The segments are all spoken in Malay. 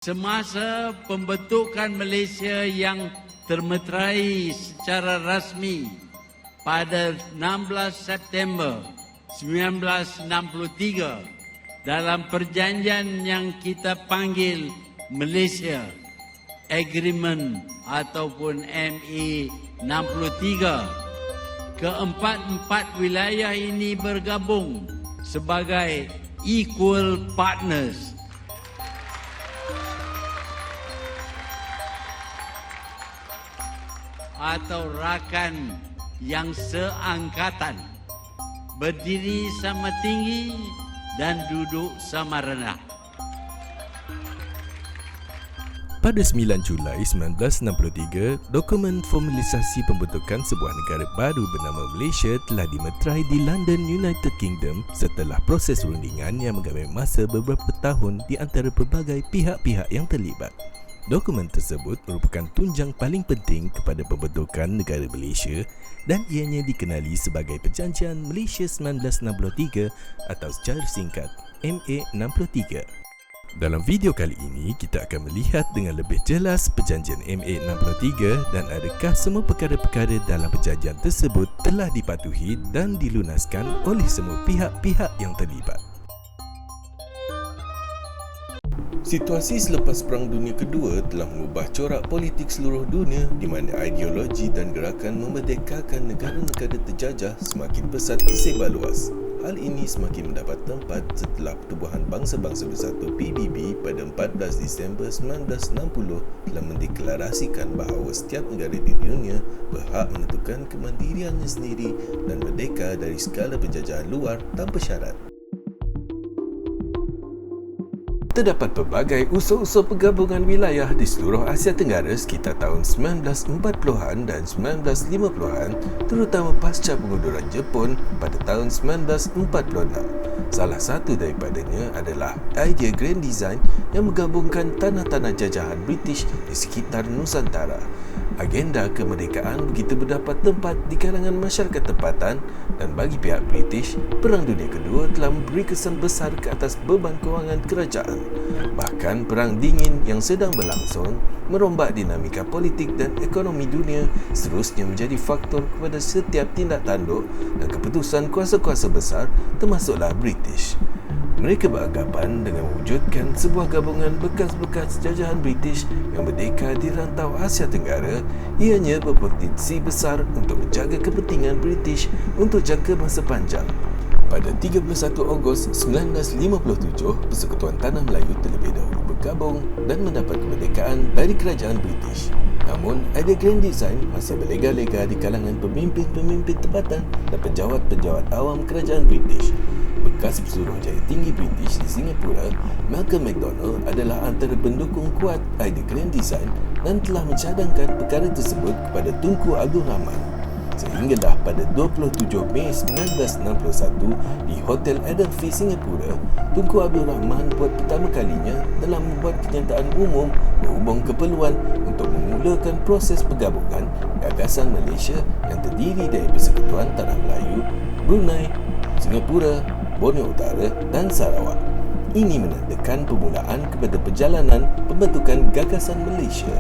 Semasa pembentukan Malaysia yang termeterai secara rasmi pada 16 September 1963 dalam perjanjian yang kita panggil Malaysia Agreement ataupun MA 63, keempat-empat wilayah ini bergabung sebagai equal partners atau rakan yang seangkatan, berdiri sama tinggi dan duduk sama rendah. Pada 9 Julai 1963, dokumen formalisasi pembentukan sebuah negara baru bernama Malaysia telah dimeterai di London, United Kingdom setelah proses rundingan yang mengambil masa beberapa tahun di antara pelbagai pihak-pihak yang terlibat. Dokumen tersebut merupakan tunjang paling penting kepada pembentukan negara Malaysia dan ianya dikenali sebagai Perjanjian Malaysia 1963 atau secara singkat MA 63. Dalam video kali ini, kita akan melihat dengan lebih jelas Perjanjian MA 63 dan adakah semua perkara-perkara dalam perjanjian tersebut telah dipatuhi dan dilunaskan oleh semua pihak-pihak yang terlibat. Situasi selepas Perang Dunia Kedua telah mengubah corak politik seluruh dunia di mana ideologi dan gerakan memerdekakan negara-negara terjajah semakin pesat tersebar luas. Hal ini semakin mendapat tempat setelah Pertubuhan Bangsa-Bangsa Bersatu PBB pada 14 Disember 1960 telah mendeklarasikan bahawa setiap negara di dunia berhak menentukan kemandiriannya sendiri dan merdeka dari segala penjajahan luar tanpa syarat. Terdapat pelbagai usul-usul penggabungan wilayah di seluruh Asia Tenggara sekitar tahun 1940-an dan 1950-an, terutama pasca pengunduran Jepun pada tahun 1946. Salah satu daripadanya adalah idea Grand Design yang menggabungkan tanah-tanah jajahan British di sekitar Nusantara. Agenda kemerdekaan begitu mendapat tempat di kalangan masyarakat tempatan dan bagi pihak British, Perang Dunia Kedua telah memberi kesan besar ke atas beban kewangan kerajaan. Bahkan Perang Dingin yang sedang berlangsung merombak dinamika politik dan ekonomi dunia seterusnya menjadi faktor kepada setiap tindak tanduk dan keputusan kuasa-kuasa besar termasuklah British. Mereka beranggapan dengan mewujudkan sebuah gabungan bekas-bekas jajahan British yang merdeka di rantau Asia Tenggara, ianya berpotensi besar untuk menjaga kepentingan British untuk jangka masa panjang. Pada 31 Ogos 1957, Persekutuan Tanah Melayu terlebih dahulu bergabung dan mendapat kemerdekaan dari kerajaan British. Namun, idea Grand Design masih berlega-lega di kalangan pemimpin-pemimpin tempatan dan pejabat-pejabat awam kerajaan British. Bekas Pesuruhjaya Tinggi British di Singapura, Malcolm McDonald adalah antara pendukung kuat idea Grand Design dan telah mencadangkan perkara tersebut kepada Tunku Abdul Rahman. Sehinggalah pada 27 Mei 1961 di Hotel Edelweiss Singapura, Tunku Abdul Rahman buat pertama kalinya dalam membuat kenyataan umum berhubung keperluan untuk memulakan proses penggabungan gagasan Malaysia yang terdiri dari Persekutuan Tanah Melayu, Brunei, Singapura, Borneo Utara dan Sarawak. Ini menandakan permulaan kepada perjalanan pembentukan gagasan Malaysia.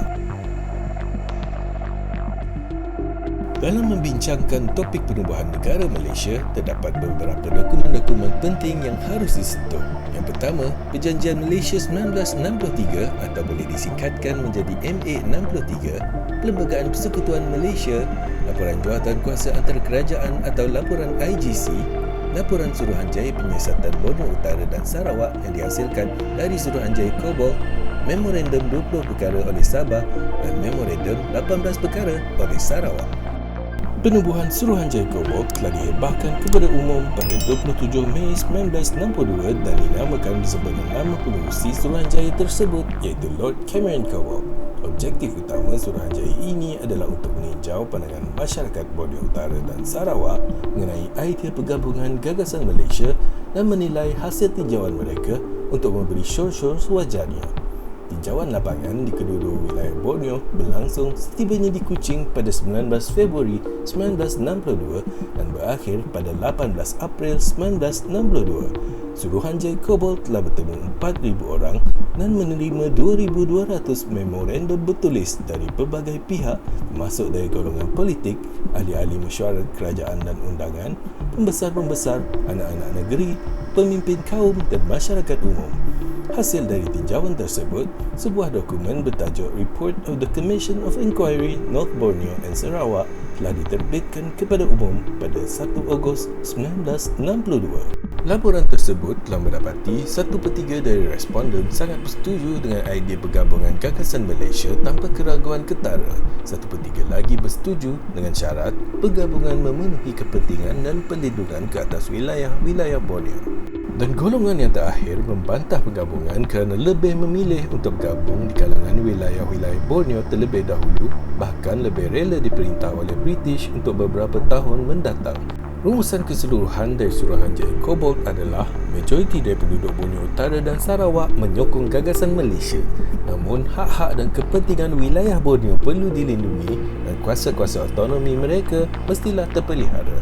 Dalam membincangkan topik penubuhan negara Malaysia, terdapat beberapa dokumen-dokumen penting yang harus disentuh. Yang pertama, Perjanjian Malaysia 1963 atau boleh disingkatkan menjadi MA 63, Perlembagaan Persekutuan Malaysia, Laporan Jawatan Kuasa Antara Kerajaan atau Laporan IGC, Laporan Suruhanjaya Penyiasatan Borneo Utara dan Sarawak yang dihasilkan dari Suruhanjaya Kobol, Memorandum 20 Perkara oleh Sabah dan Memorandum 18 Perkara oleh Sarawak. Penubuhan Suruhanjaya Kobol telah dihebahkan kepada umum pada 27 Mei 1962 dan dinamakan disebabkan nama pengurusi Suruhanjaya tersebut iaitu Lord Cameron Kobol. Objektif utama Suruhanjaya ini adalah untuk meninjau pandangan masyarakat Borneo Utara dan Sarawak mengenai idea pergabungan gagasan Malaysia dan menilai hasil tinjauan mereka untuk memberi syur-syur sewajarnya. Tinjauan lapangan di kedua-dua wilayah Borneo berlangsung setibanya di Kuching pada 19 Februari 1962 dan berakhir pada 18 April 1962. Suruhanjaya Kobol telah bertemu 4,000 orang dan menerima 2,200 memorandum bertulis dari pelbagai pihak termasuk dari golongan politik, ahli-ahli mesyuarat kerajaan dan undangan, pembesar-pembesar, anak-anak negeri, pemimpin kaum dan masyarakat umum. Hasil dari tinjauan tersebut, sebuah dokumen bertajuk Report of the Commission of Inquiry North Borneo and Sarawak telah diterbitkan kepada umum pada 1 Ogos 1962. Laporan tersebut telah mendapati 1/3 dari responden sangat bersetuju dengan idea bergabungan gagasan Malaysia tanpa keraguan ketara. 1/3 lagi bersetuju dengan syarat bergabungan memenuhi kepentingan dan perlindungan ke atas wilayah-wilayah Borneo. Dan golongan yang terakhir membantah pergabungan kerana lebih memilih untuk bergabung di kalangan wilayah-wilayah Borneo terlebih dahulu, bahkan lebih rela diperintah oleh British untuk beberapa tahun mendatang. Rumusan keseluruhan dari Suruhanjaya Kobol adalah majoriti dari penduduk Borneo Utara dan Sarawak menyokong gagasan Malaysia. Namun, hak-hak dan kepentingan wilayah Borneo perlu dilindungi dan kuasa-kuasa autonomi mereka mestilah terpelihara.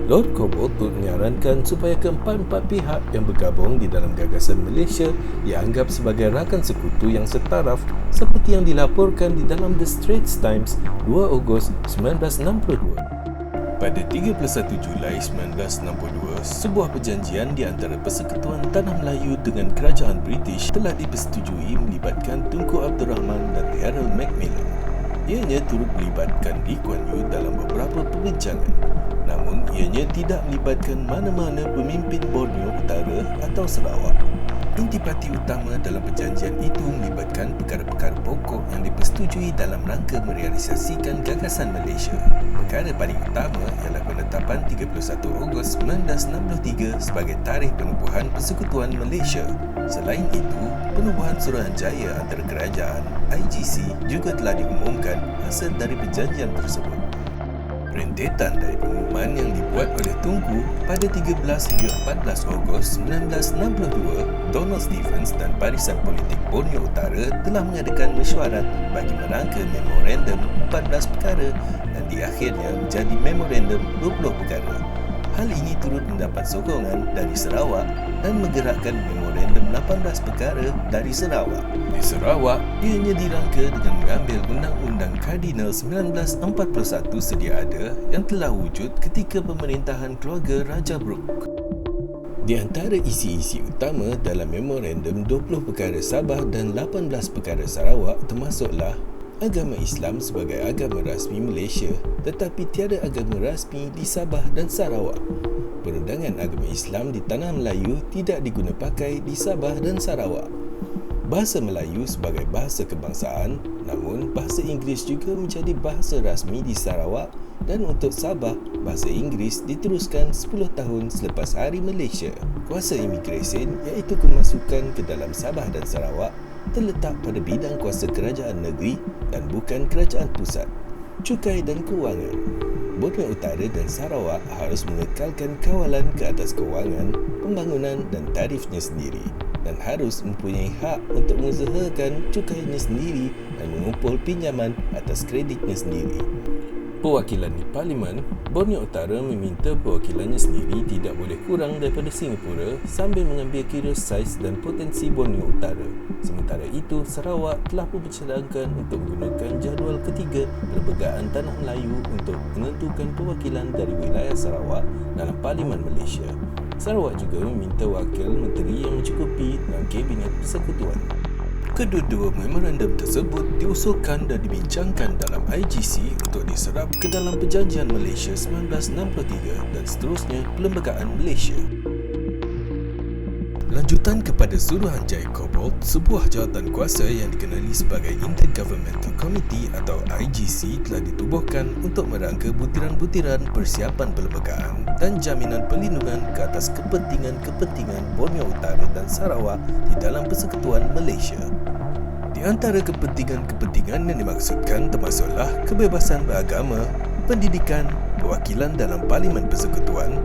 Lord Kobol turut menyarankan supaya keempat-empat pihak yang bergabung di dalam gagasan Malaysia dianggap sebagai rakan sekutu yang setaraf seperti yang dilaporkan di dalam The Straits Times 2 Ogos 1962. Pada 31 Julai 1962, sebuah perjanjian di antara Persekutuan Tanah Melayu dengan Kerajaan British telah dipersetujui melibatkan Tunku Abdul Rahman dan Harold Macmillan. Ianya turut melibatkan Lee Kuan Yew dalam beberapa perbincangan. Namun, ianya tidak melibatkan mana-mana pemimpin Borneo Utara atau Sarawak. Intipati utama dalam perjanjian itu melibatkan perkara-perkara pokok yang dipersetujui dalam rangka merealisasikan gagasan Malaysia. Perkara paling utama ialah penetapan 31 Ogos 1963 sebagai tarikh penubuhan Persekutuan Malaysia. Selain itu, penubuhan Suruhanjaya antara kerajaan IGC juga telah diumumkan hasil dari perjanjian tersebut. Rentetan dari pengumuman yang dibuat oleh Tunku pada 13 hingga 14 Ogos 1962, Donald Stephens dan Barisan Politik Borneo Utara telah mengadakan mesyuarat bagi merangka memorandum 14 perkara dan di akhirnya menjadi memorandum 20 perkara. Hal ini turut mendapat sokongan dari Sarawak dan menggerakkan memorandum 18 perkara dari Sarawak. Di Sarawak, ianya dirangka dengan mengambil Undang-Undang Kardinal 1941 sedia ada yang telah wujud ketika pemerintahan keluarga Raja Brooke. Di antara isi-isi utama dalam memorandum 20 perkara Sabah dan 18 perkara Sarawak termasuklah agama Islam sebagai agama rasmi Malaysia, tetapi tiada agama rasmi di Sabah dan Sarawak. Perundangan agama Islam di Tanah Melayu tidak diguna pakai di Sabah dan Sarawak. Bahasa Melayu sebagai bahasa kebangsaan, namun bahasa Inggeris juga menjadi bahasa rasmi di Sarawak dan untuk Sabah, bahasa Inggeris diteruskan 10 tahun selepas Hari Malaysia. Kuasa imigresen iaitu kemasukan ke dalam Sabah dan Sarawak terletak pada bidang kuasa kerajaan negeri dan bukan kerajaan pusat. Cukai dan kewangan. Borneo Utara dan Sarawak harus mengekalkan kawalan ke atas kewangan, pembangunan dan tarifnya sendiri dan harus mempunyai hak untuk mengusahakan cukainya sendiri dan mengumpul pinjaman atas kreditnya sendiri. Perwakilan di Parlimen, Borneo Utara meminta perwakilannya sendiri tidak boleh kurang daripada Singapura sambil mengambil kira saiz dan potensi Borneo Utara. Sementara itu, Sarawak telah pun bercadangkan untuk menggunakan jadual ketiga Perlembagaan Tanah Melayu untuk menentukan perwakilan dari wilayah Sarawak dalam Parlimen Malaysia. Sarawak juga meminta wakil menteri yang mencukupi dalam Kabinet Persekutuan. Kedua-dua memorandum tersebut diusulkan dan dibincangkan dalam IGC untuk diserap ke dalam Perjanjian Malaysia 1963 dan seterusnya Perlembagaan Malaysia. Lanjutan kepada Suruhanjaya Kobol, sebuah jawatan kuasa yang dikenali sebagai Intergovernmental Committee atau IGC telah ditubuhkan untuk merangka butiran-butiran persiapan perlembagaan dan jaminan perlindungan ke atas kepentingan-kepentingan Borneo Utara dan Sarawak di dalam Persekutuan Malaysia. Di antara kepentingan-kepentingan yang dimaksudkan termasuklah kebebasan beragama, pendidikan, perwakilan dalam Parlimen Persekutuan,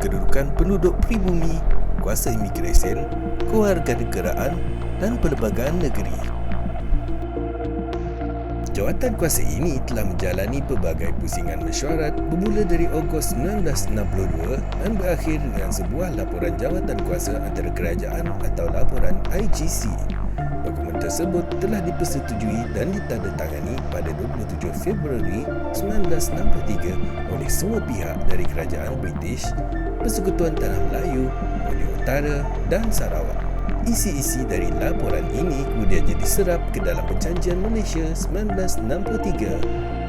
kedudukan penduduk pribumi, kuasa imigresen, kewarganegaraan dan perlembagaan negeri. Jawatan kuasa ini telah menjalani pelbagai pusingan mesyuarat bermula dari Ogos 1962 dan berakhir dengan sebuah laporan jawatan kuasa antara kerajaan atau laporan IGC. Dokumen tersebut telah dipersetujui dan ditandatangani pada 27 Februari 1963 oleh semua pihak dari Kerajaan British, Persekutuan Tanah Melayu, Borneo Utara dan Sarawak. Isi-isi dari laporan ini kemudiannya diserap ke dalam Perjanjian Malaysia 1963.